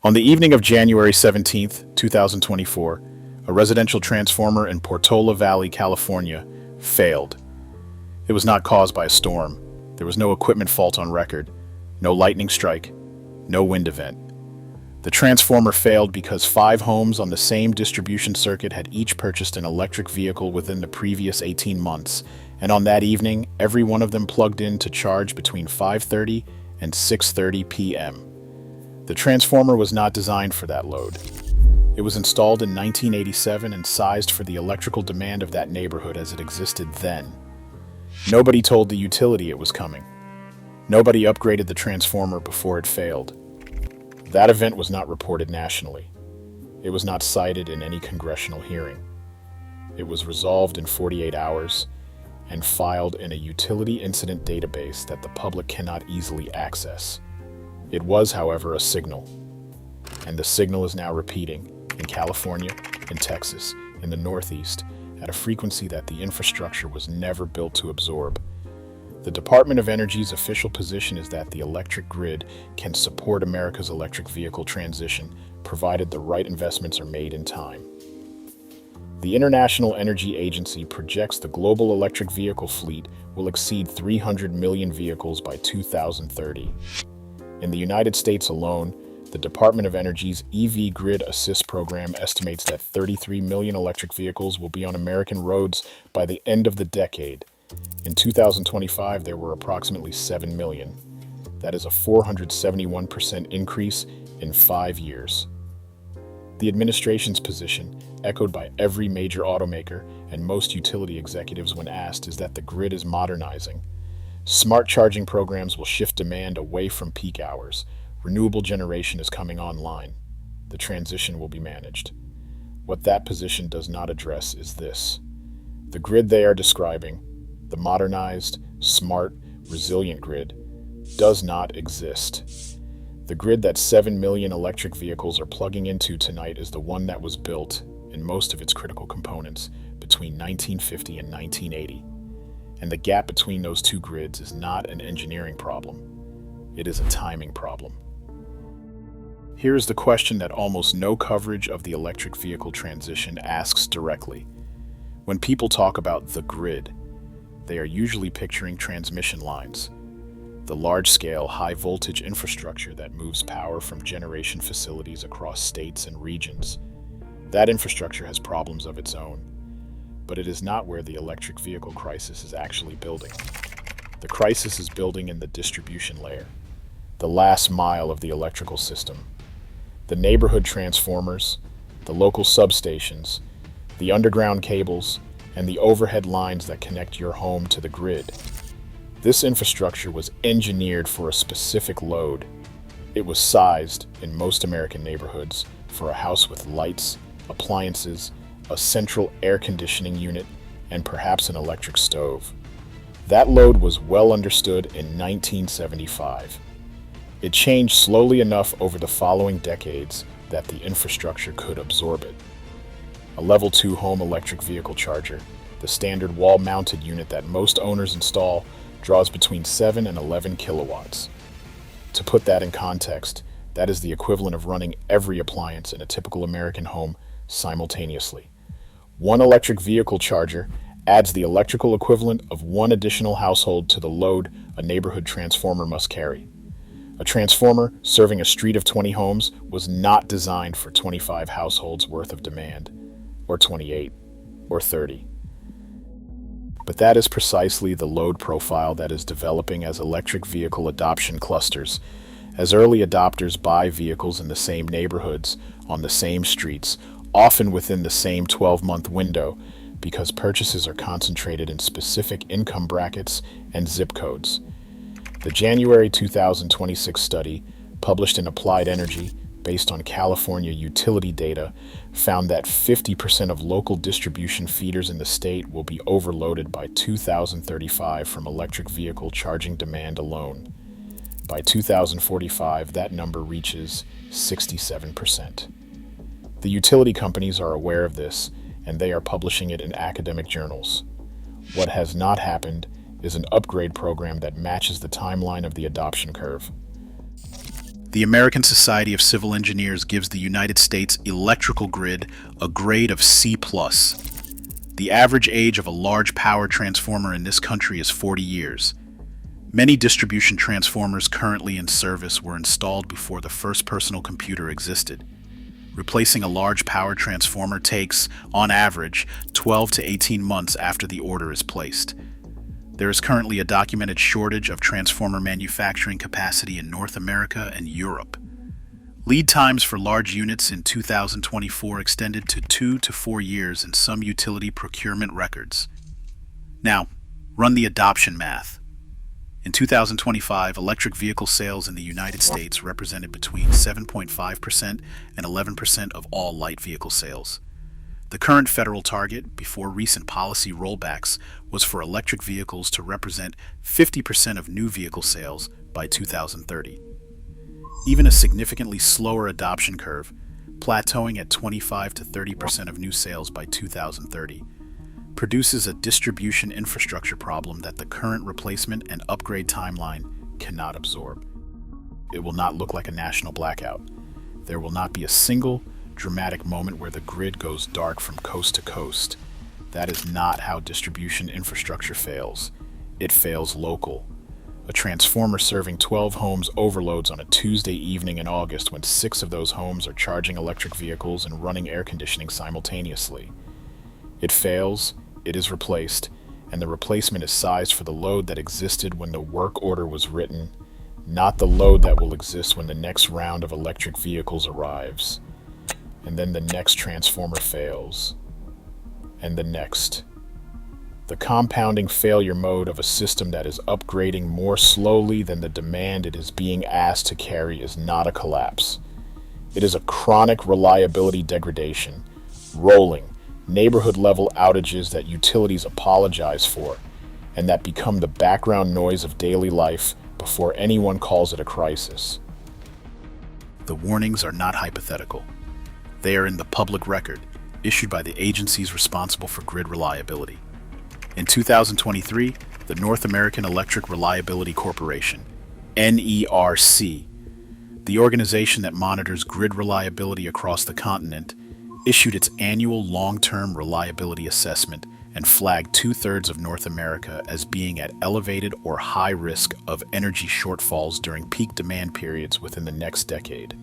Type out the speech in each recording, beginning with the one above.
On the evening of January 17th, 2024, a residential transformer in Portola Valley, California, failed. It was not caused by a storm. There was no equipment fault on record, no lightning strike, no wind event. The transformer failed because 5 homes on the same distribution circuit had each purchased an electric vehicle within the previous 18 months, and on that evening, every one of them plugged in to charge between 5:30 and 6:30 p.m. The transformer was not designed for that load. It was installed in 1987 and sized for the electrical demand of that neighborhood as it existed then. Nobody told the utility it was coming. Nobody upgraded the transformer before it failed. That event was not reported nationally. It was not cited in any congressional hearing. It was resolved in 48 hours and filed in a utility incident database that the public cannot easily access. It was, however, a signal, and the signal is now repeating in California, in Texas, in the Northeast, at a frequency that the infrastructure was never built to absorb. The Department of Energy's official position is that the electric grid can support America's electric vehicle transition, provided the right investments are made in time. The International Energy Agency projects the global electric vehicle fleet will exceed 300 million vehicles by 2030. In the United States alone, the Department of Energy's EV Grid Assist program estimates that 33 million electric vehicles will be on American roads by the end of the decade. In 2025, there were approximately 7 million. That is a 471% increase in 5 years. The administration's position, echoed by every major automaker and most utility executives when asked, is that the grid is modernizing. Smart charging programs will shift demand away from peak hours. Renewable generation is coming online. The transition will be managed. What that position does not address is this. The grid they are describing, the modernized, smart, resilient grid, does not exist. The grid that 7 million electric vehicles are plugging into tonight is the one that was built, in most of its critical components, between 1950 and 1980. And the gap between those two grids is not an engineering problem. It is a timing problem. Here is the question that almost no coverage of the electric vehicle transition asks directly. When people talk about the grid, they are usually picturing transmission lines, the large-scale, high-voltage infrastructure that moves power from generation facilities across states and regions. That infrastructure has problems of its own, but it is not where the electric vehicle crisis is actually building. The crisis is building in the distribution layer, the last mile of the electrical system. The neighborhood transformers, the local substations, the underground cables, and the overhead lines that connect your home to the grid. This infrastructure was engineered for a specific load. It was sized, in most American neighborhoods, for a house with lights, appliances, a central air conditioning unit, and perhaps an electric stove. That load was well understood in 1975. It changed slowly enough over the following decades that the infrastructure could absorb it. A Level 2 home electric vehicle charger, the standard wall-mounted unit that most owners install, draws between 7 and 11 kilowatts. To put that in context, that is the equivalent of running every appliance in a typical American home simultaneously. One electric vehicle charger adds the electrical equivalent of one additional household to the load a neighborhood transformer must carry. A transformer serving a street of 20 homes was not designed for 25 households worth of demand, or 28, or 30. But that is precisely the load profile that is developing as electric vehicle adoption clusters, as early adopters buy vehicles in the same neighborhoods, on the same streets, often within the same 12-month window, because purchases are concentrated in specific income brackets and zip codes. The January 2026 study, published in Applied Energy, based on California utility data, found that 50% of local distribution feeders in the state will be overloaded by 2035 from electric vehicle charging demand alone. By 2045, that number reaches 67%. The utility companies are aware of this, and they are publishing it in academic journals. What has not happened is an upgrade program that matches the timeline of the adoption curve. The American Society of Civil Engineers gives the United States electrical grid a grade of C+. The average age of a large power transformer in this country is 40 years. Many distribution transformers currently in service were installed before the first personal computer existed. Replacing a large power transformer takes, on average, 12 to 18 months after the order is placed. There is currently a documented shortage of transformer manufacturing capacity in North America and Europe. Lead times for large units in 2024 extended to 2 to 4 years in some utility procurement records. Now, run the adoption math. In 2025, electric vehicle sales in the United States represented between 7.5% and 11% of all light vehicle sales. The current federal target, before recent policy rollbacks, was for electric vehicles to represent 50% of new vehicle sales by 2030. Even a significantly slower adoption curve, plateauing at 25 to 30% of new sales by 2030, produces a distribution infrastructure problem that the current replacement and upgrade timeline cannot absorb. It will not look like a national blackout. There will not be a single dramatic moment where the grid goes dark from coast to coast. That is not how distribution infrastructure fails. It fails local. A transformer serving 12 homes overloads on a Tuesday evening in August when 6 of those homes are charging electric vehicles and running air conditioning simultaneously. It fails, it is replaced, and the replacement is sized for the load that existed when the work order was written, not the load that will exist when the next round of electric vehicles arrives. And then the next transformer fails. And the next. The compounding failure mode of a system that is upgrading more slowly than the demand it is being asked to carry is not a collapse. It is a chronic reliability degradation, rolling, neighborhood-level outages that utilities apologize for, and that become the background noise of daily life before anyone calls it a crisis. The warnings are not hypothetical. They are in the public record, issued by the agencies responsible for grid reliability. In 2023, the North American Electric Reliability Corporation, NERC, the organization that monitors grid reliability across the continent, issued its annual long-term reliability assessment and flagged 2/3 of North America as being at elevated or high risk of energy shortfalls during peak demand periods within the next decade.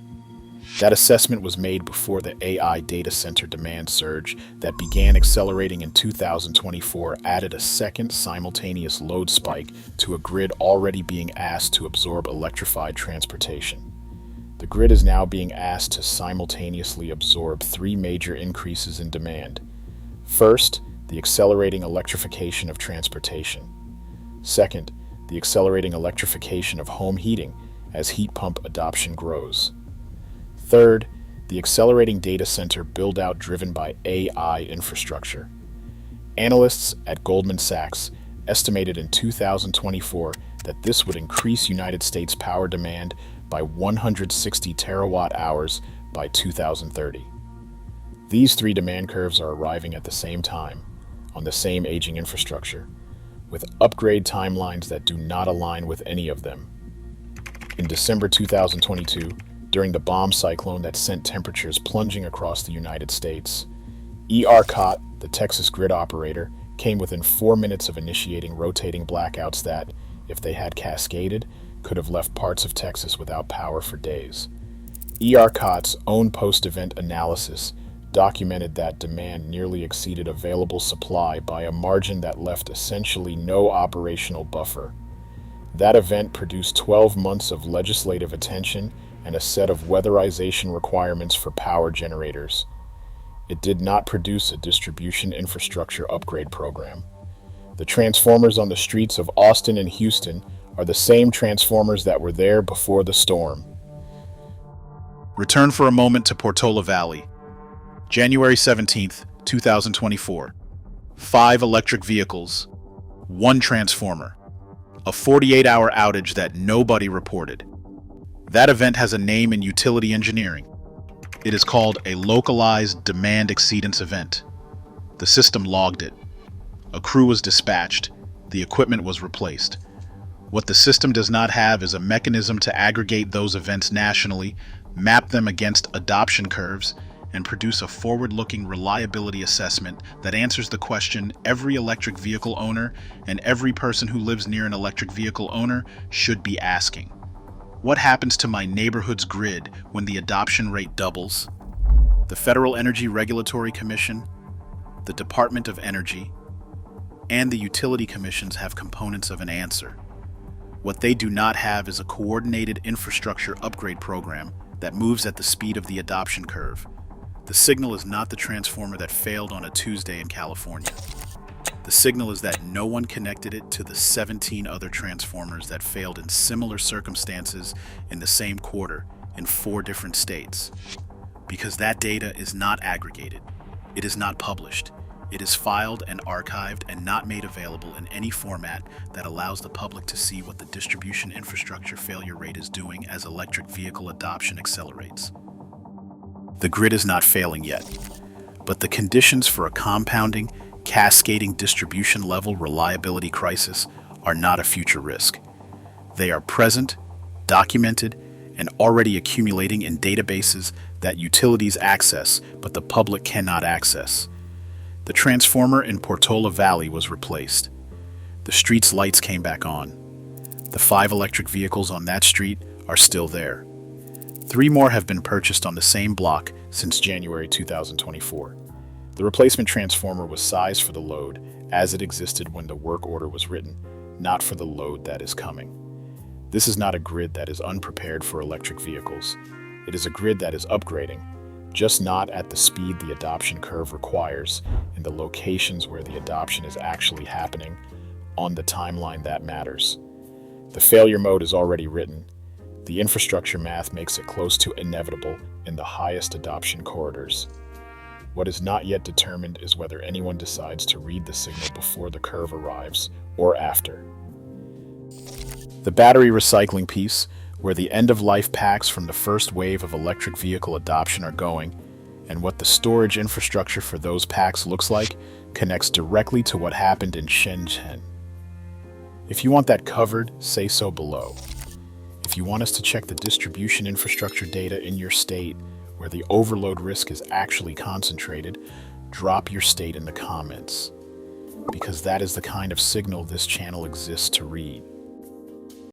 That assessment was made before the AI data center demand surge that began accelerating in 2024 added a second simultaneous load spike to a grid already being asked to absorb electrified transportation. The grid is now being asked to simultaneously absorb 3 major increases in demand. First, the accelerating electrification of transportation. Second, the accelerating electrification of home heating as heat pump adoption grows. Third, the accelerating data center build-out driven by AI infrastructure. Analysts at Goldman Sachs estimated in 2024 that this would increase United States power demand by 160 terawatt-hours by 2030. These 3 demand curves are arriving at the same time, on the same aging infrastructure, with upgrade timelines that do not align with any of them. In December 2022, during the bomb cyclone that sent temperatures plunging across the United States, ERCOT, the Texas grid operator, came within 4 minutes of initiating rotating blackouts that, if they had cascaded, could have left parts of Texas without power for days. ERCOT's own post-event analysis documented that demand nearly exceeded available supply by a margin that left essentially no operational buffer. That event produced 12 months of legislative attention and a set of weatherization requirements for power generators. It did not produce a distribution infrastructure upgrade program. The transformers on the streets of Austin and Houston are the same transformers that were there before the storm. Return for a moment to Portola Valley. January 17th, 2024. 5 electric vehicles, 1 transformer. A 48-hour outage that nobody reported. That event has a name in utility engineering. It is called a localized demand exceedance event. The system logged it. A crew was dispatched. The equipment was replaced. What the system does not have is a mechanism to aggregate those events nationally, map them against adoption curves, and produce a forward-looking reliability assessment that answers the question every electric vehicle owner and every person who lives near an electric vehicle owner should be asking. What happens to my neighborhood's grid when the adoption rate doubles? The Federal Energy Regulatory Commission, the Department of Energy, and the utility commissions have components of an answer. What they do not have is a coordinated infrastructure upgrade program that moves at the speed of the adoption curve. The signal is not the transformer that failed on a Tuesday in California. The signal is that no one connected it to the 17 other transformers that failed in similar circumstances in the same quarter in 4 different states. Because that data is not aggregated. It is not published. It is filed and archived and not made available in any format that allows the public to see what the distribution infrastructure failure rate is doing as electric vehicle adoption accelerates. The grid is not failing yet, but the conditions for a compounding, cascading distribution level reliability crisis are not a future risk. They are present, documented, and already accumulating in databases that utilities access but the public cannot access. The transformer in Portola Valley was replaced. The street's lights came back on. The 5 electric vehicles on that street are still there. 3 more have been purchased on the same block since January 2024. The replacement transformer was sized for the load as it existed when the work order was written, not for the load that is coming. This is not a grid that is unprepared for electric vehicles. It is a grid that is upgrading, just not at the speed the adoption curve requires in the locations where the adoption is actually happening on the timeline that matters. The failure mode is already written. The infrastructure math makes it close to inevitable in the highest adoption corridors. What is not yet determined is whether anyone decides to read the signal before the curve arrives or after. The battery recycling piece, where the end-of-life packs from the first wave of electric vehicle adoption are going, and what the storage infrastructure for those packs looks like, connects directly to what happened in Shenzhen. If you want that covered, say so below. If you want us to check the distribution infrastructure data in your state, where the overload risk is actually concentrated, drop your state in the comments, because that is the kind of signal this channel exists to read.